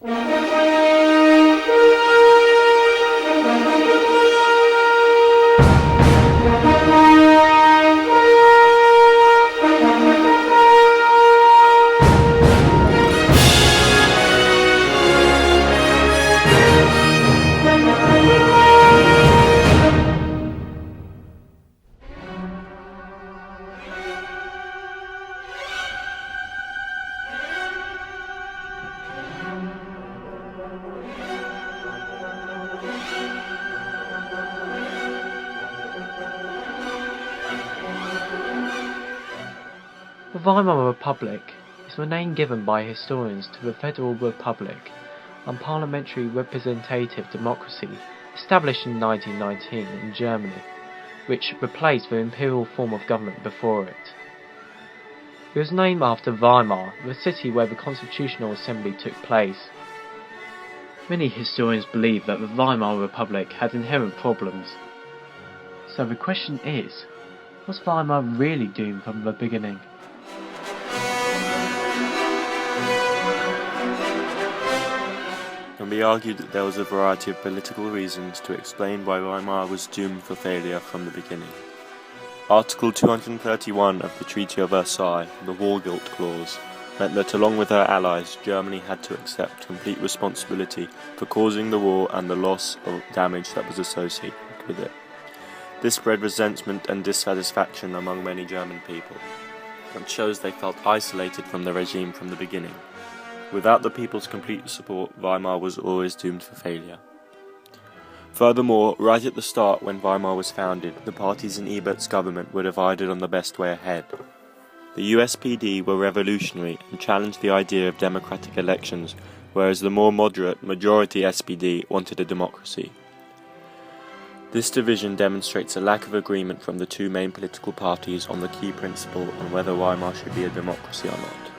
The Weimar Republic is the name given by historians to the Federal Republic and parliamentary representative democracy established in 1919 in Germany, which replaced the imperial form of government before it. It was named after Weimar, the city where the Constitutional Assembly took place. Many historians believe that the Weimar Republic had inherent problems. So the question is, was Weimar really doomed from the beginning? It can be argued that there was a variety of political reasons to explain why Weimar was doomed for failure from the beginning. Article 231 of the Treaty of Versailles, the War Guilt Clause, meant that along with her allies, Germany had to accept complete responsibility for causing the war and the loss or damage that was associated with it. This bred resentment and dissatisfaction among many German people, and shows they felt isolated from the regime from the beginning. Without the people's complete support, Weimar was always doomed for failure. Furthermore, right at the start when Weimar was founded, the parties in Ebert's government were divided on the best way ahead. The USPD were revolutionary and challenged the idea of democratic elections, whereas the more moderate majority SPD wanted a democracy. This division demonstrates a lack of agreement from the two main political parties on the key principle on whether Weimar should be a democracy or not.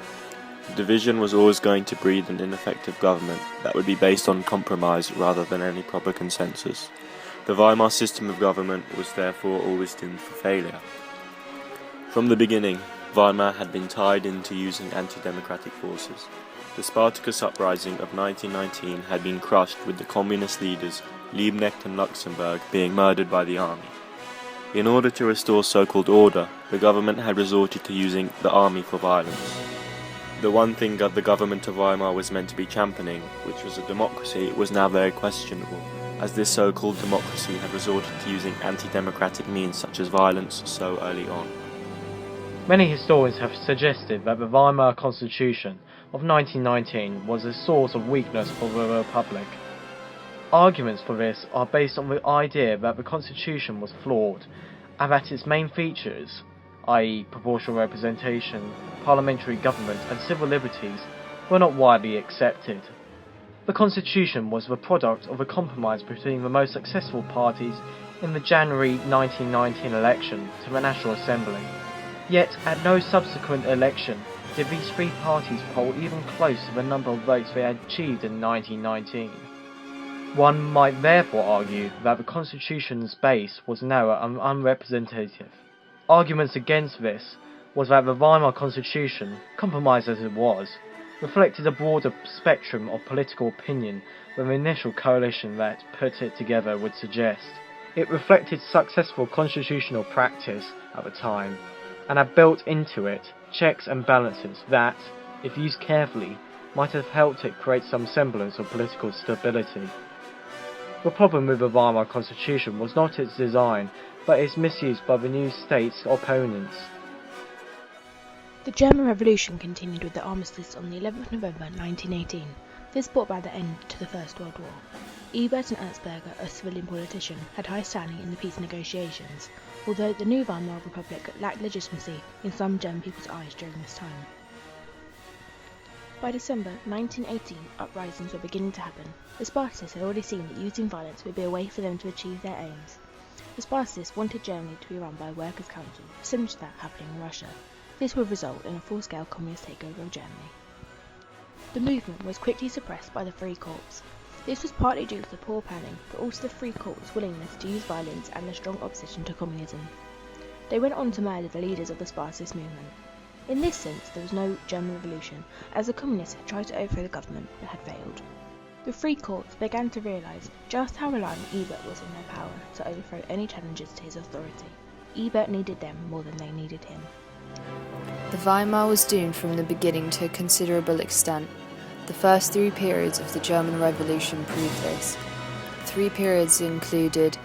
The division was always going to breed an ineffective government that would be based on compromise rather than any proper consensus. The Weimar system of government was therefore always doomed for failure. From the beginning, Weimar had been tied into using anti-democratic forces. The Spartacus uprising of 1919 had been crushed with the communist leaders Liebknecht and Luxemburg being murdered by the army. In order to restore so-called order, the government had resorted to using the army for violence. The one thing that the government of Weimar was meant to be championing, which was a democracy, was now very questionable, as this so-called democracy had resorted to using anti-democratic means such as violence so early on. Many historians have suggested that the Weimar Constitution of 1919 was a source of weakness for the Republic. Arguments for this are based on the idea that the Constitution was flawed, and that its main features, i.e. proportional representation, parliamentary government and civil liberties, were not widely accepted. The Constitution was the product of a compromise between the most successful parties in the January 1919 election to the National Assembly. Yet at no subsequent election did these three parties poll even close to the number of votes they had achieved in 1919. One might therefore argue that the Constitution's base was narrow and unrepresentative. Arguments against this was that the Weimar Constitution, compromised as it was, reflected a broader spectrum of political opinion than the initial coalition that put it together would suggest. It reflected successful constitutional practice at the time, and had built into it checks and balances that, if used carefully, might have helped it create some semblance of political stability. The problem with the Weimar Constitution was not its design, but its misuse by the new state's opponents. The German Revolution continued with the armistice on the 11th of November 1918. This brought about the end to the First World War. Ebert and Erzberger, a civilian politician, had high standing in the peace negotiations, although the new Weimar Republic lacked legitimacy in some German people's eyes during this time. By December 1918, uprisings were beginning to happen. The Spartacists had already seen that using violence would be a way for them to achieve their aims. The Spartacists wanted Germany to be run by a workers' council, similar to that happening in Russia. This would result in a full-scale communist takeover of Germany. The movement was quickly suppressed by the Free Corps. This was partly due to the poor planning, but also the Free Corps' willingness to use violence and the strong opposition to communism. They went on to murder the leaders of the Spartacist movement. In this sense, there was no German Revolution, as the communists had tried to overthrow the government but had failed. The Freikorps began to realise just how reliant Ebert was in their power to overthrow any challenges to his authority. Ebert needed them more than they needed him. The Weimar was doomed from the beginning to a considerable extent. The first 3 periods of the German Revolution proved this. 3 periods included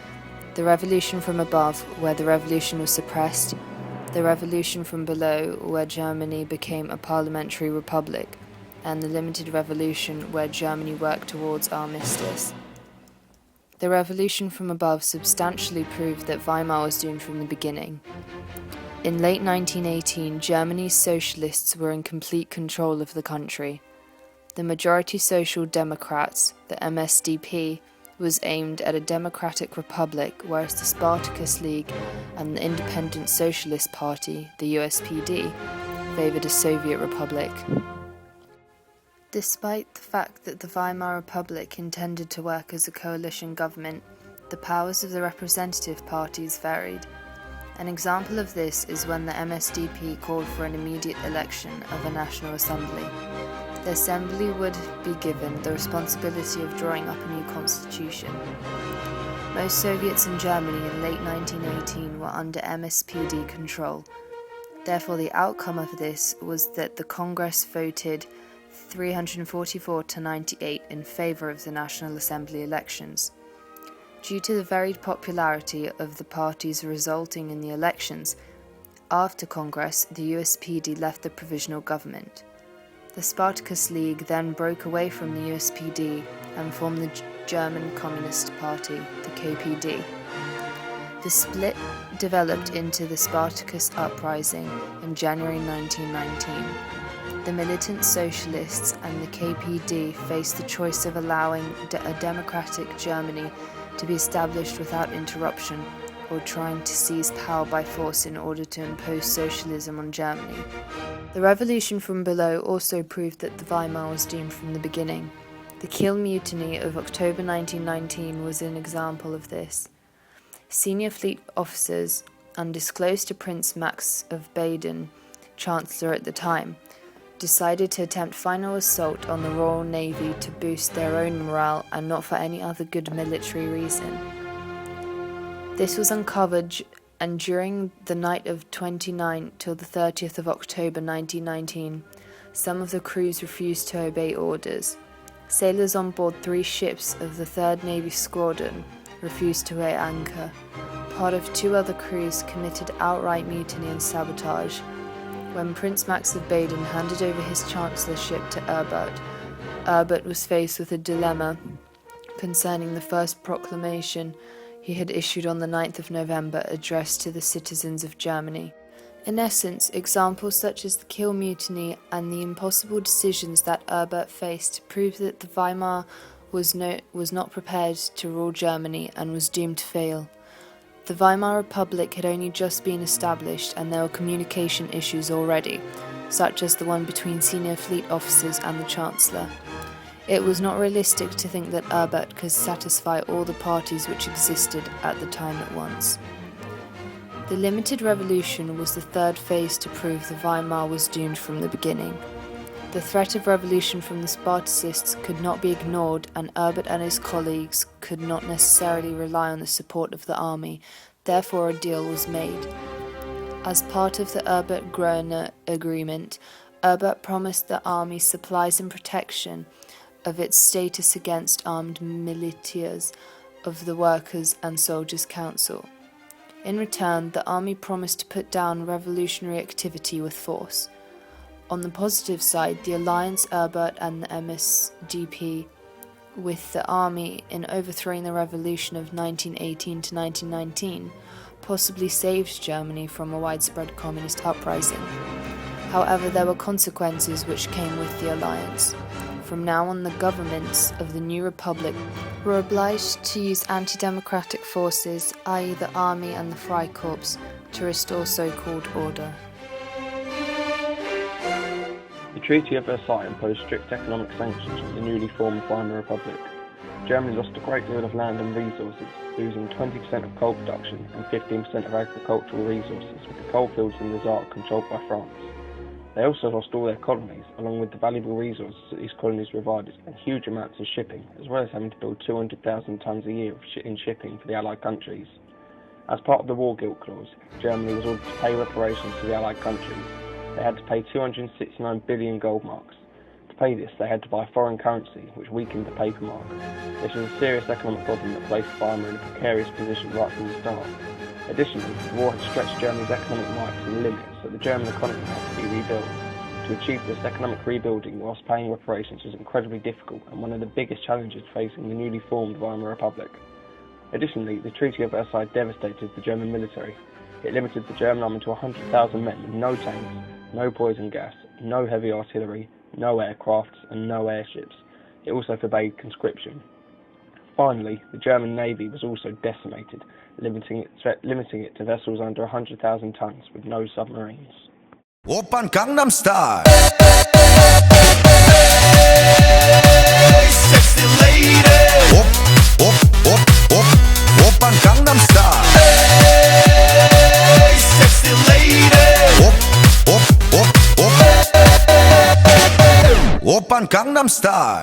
the Revolution from above, where the revolution was suppressed, the Revolution from below, where Germany became a parliamentary republic, and the Limited Revolution, where Germany worked towards armistice. The Revolution from above substantially proved that Weimar was doomed from the beginning. In late 1918, Germany's socialists were in complete control of the country. The majority Social Democrats, the MSDP, was aimed at a democratic republic, whereas the Spartacus League and the Independent Socialist Party, the USPD, favoured a Soviet republic. Despite the fact that the Weimar Republic intended to work as a coalition government, the powers of the representative parties varied. An example of this is when the MSDP called for an immediate election of a National Assembly. The Assembly would be given the responsibility of drawing up a new constitution. Most Soviets in Germany in late 1918 were under MSPD control. Therefore, the outcome of this was that the Congress voted 344 to 98 in favour of the National Assembly elections. Due to the varied popularity of the parties resulting in the elections, after Congress, the USPD left the provisional government. The Spartacus League then broke away from the USPD and formed the German Communist Party, the KPD. The split developed into the Spartacus Uprising in January 1919. The militant socialists and the KPD faced the choice of allowing a democratic Germany to be established without interruption, or trying to seize power by force in order to impose socialism on Germany. The revolution from below also proved that the Weimar was doomed from the beginning. The Kiel Mutiny of October 1919 was an example of this. Senior fleet officers, undisclosed to Prince Max of Baden, Chancellor at the time, decided to attempt final assault on the Royal Navy to boost their own morale and not for any other good military reason. This was uncovered, and during the night of 29 till the 30th of October 1919, some of the crews refused to obey orders. Sailors on board 3 ships of the 3rd Navy Squadron refused to weigh anchor. Part of 2 other crews committed outright mutiny and sabotage. When Prince Max of Baden handed over his chancellorship to Ebert was faced with a dilemma concerning the first proclamation he had issued on the 9th of November addressed to the citizens of Germany. In essence, examples such as the Kiel Mutiny and the impossible decisions that Ebert faced prove that the Weimar was not prepared to rule Germany and was doomed to fail. The Weimar Republic had only just been established, and there were communication issues already, such as the one between senior fleet officers and the Chancellor. It was not realistic to think that Ebert could satisfy all the parties which existed at the time at once. The Limited Revolution was the 3rd phase to prove the Weimar was doomed from the beginning. The threat of revolution from the Spartacists could not be ignored, and Ebert and his colleagues could not necessarily rely on the support of the army. Therefore, a deal was made. As part of the Ebert-Groener agreement, Ebert promised the army supplies and protection of its status against armed militias of the Workers' and Soldiers' Council. In return, the army promised to put down revolutionary activity with force. On the positive side, the alliance Ebert and the MSDP with the army in overthrowing the revolution of 1918 to 1919 possibly saved Germany from a widespread communist uprising. However, there were consequences which came with the alliance. From now on, the governments of the new republic were obliged to use anti-democratic forces, i.e. the army and the Freikorps, to restore so-called order. The Treaty of Versailles imposed strict economic sanctions on the newly formed Weimar Republic. Germany lost a great deal of land and resources, losing 20% of coal production and 15% of agricultural resources, with the coalfields in the Sarre controlled by France. They also lost all their colonies, along with the valuable resources that these colonies provided, and huge amounts of shipping, as well as having to build 200,000 tons a year in shipping for the Allied countries. As part of the War Guilt Clause, Germany was ordered to pay reparations to the Allied countries. They had to pay 269 billion gold marks. To pay this, they had to buy foreign currency, which weakened the paper mark. This was a serious economic problem that placed Weimar in a precarious position right from the start. Additionally, the war had stretched Germany's economic might to the limit, so the German economy had to be rebuilt. To achieve this economic rebuilding whilst paying reparations was incredibly difficult and one of the biggest challenges facing the newly formed Weimar Republic. Additionally, the Treaty of Versailles devastated the German military. It limited the German army to 100,000 men with no tanks, no poison gas, no heavy artillery, no aircrafts, and no airships. It also forbade conscription. Finally, the German navy was also decimated, limiting it to vessels under 100,000 tons with no submarines. Oppan Gangnam Style. Sexy lady. Oppan Gangnam Style. Sexy lady. Oppan Gangnam Style.